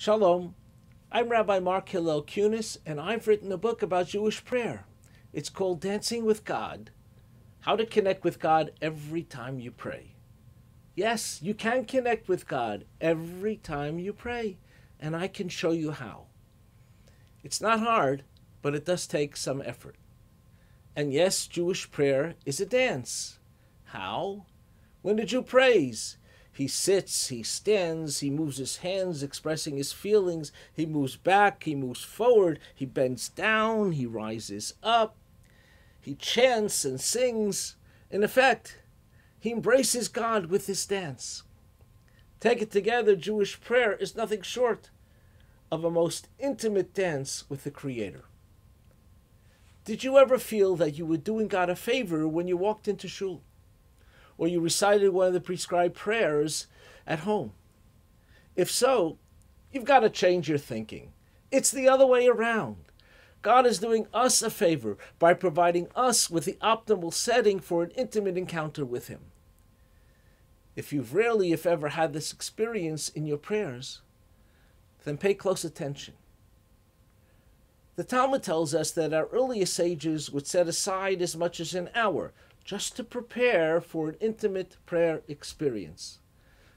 Shalom, I'm Rabbi Mark Hillel Kunis, and I've written a book about Jewish prayer. It's called Dancing with God, How to Connect with God Every Time You Pray. Yes, you can connect with God every time you pray, and I can show you how. It's not hard, but it does take some effort. And yes, Jewish prayer is a dance. How? When the Jew prays, he sits, he stands, he moves his hands expressing his feelings, he moves back, he moves forward, he bends down, he rises up, he chants and sings. In effect, he embraces God with his dance. Taken together, Jewish prayer is nothing short of a most intimate dance with the Creator. Did you ever feel that you were doing God a favor when you walked into shul? Or you recited one of the prescribed prayers at home? If so, you've got to change your thinking. It's the other way around. God is doing us a favor by providing us with the optimal setting for an intimate encounter with Him. If you've rarely, if ever, had this experience in your prayers, then pay close attention. The Talmud tells us that our earliest sages would set aside as much as an hour just to prepare for an intimate prayer experience.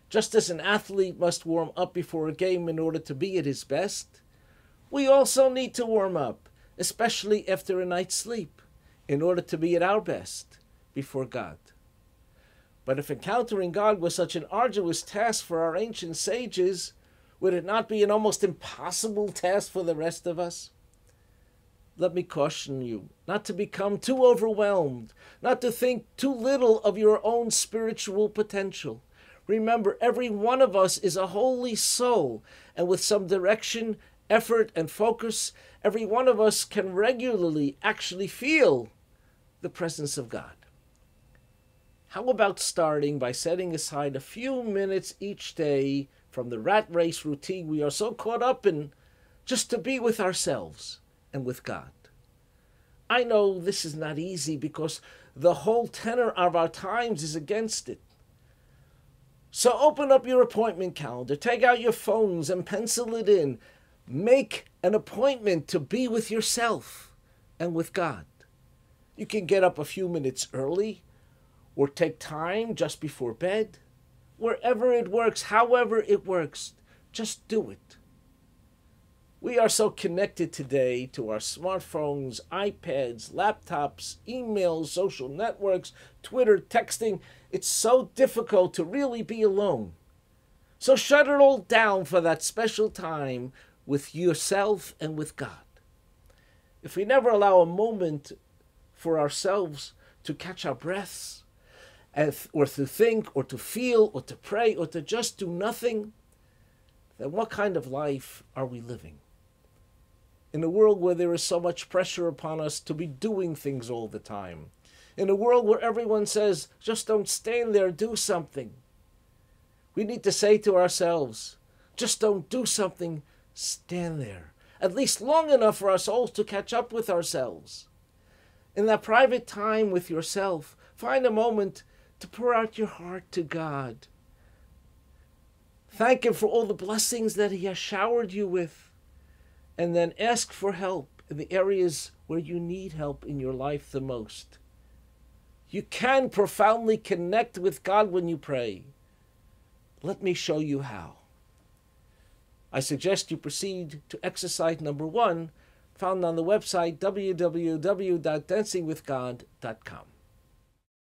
Just as an athlete must warm up before a game in order to be at his best, we also need to warm up, especially after a night's sleep, in order to be at our best before God. But if encountering God was such an arduous task for our ancient sages, would it not be an almost impossible task for the rest of us? Let me caution you not to become too overwhelmed, not to think too little of your own spiritual potential. Remember, every one of us is a holy soul, and with some direction, effort, and focus, every one of us can regularly actually feel the presence of God. How about starting by setting aside a few minutes each day from the rat race routine we are so caught up in, just to be with ourselves and with God? I know this is not easy because the whole tenor of our times is against it. So open up your appointment calendar, take out your phones and pencil it in. Make an appointment to be with yourself and with God. You can get up a few minutes early or take time just before bed. Wherever it works, however it works, just do it. We are so connected today to our smartphones, iPads, laptops, emails, social networks, Twitter, texting. It's so difficult to really be alone. So shut it all down for that special time with yourself and with God. If we never allow a moment for ourselves to catch our breaths, or to think, or to feel, or to pray, or to just do nothing, then what kind of life are we living? In a world where there is so much pressure upon us to be doing things all the time, in a world where everyone says, just don't stand there, do something, we need to say to ourselves, just don't do something, stand there, at least long enough for our souls to catch up with ourselves. In that private time with yourself, find a moment to pour out your heart to God. Thank Him for all the blessings that He has showered you with, and then ask for help in the areas where you need help in your life the most. You can profoundly connect with God when you pray. Let me show you how. I suggest you proceed to exercise number 1, found on the website www.dancingwithgod.com.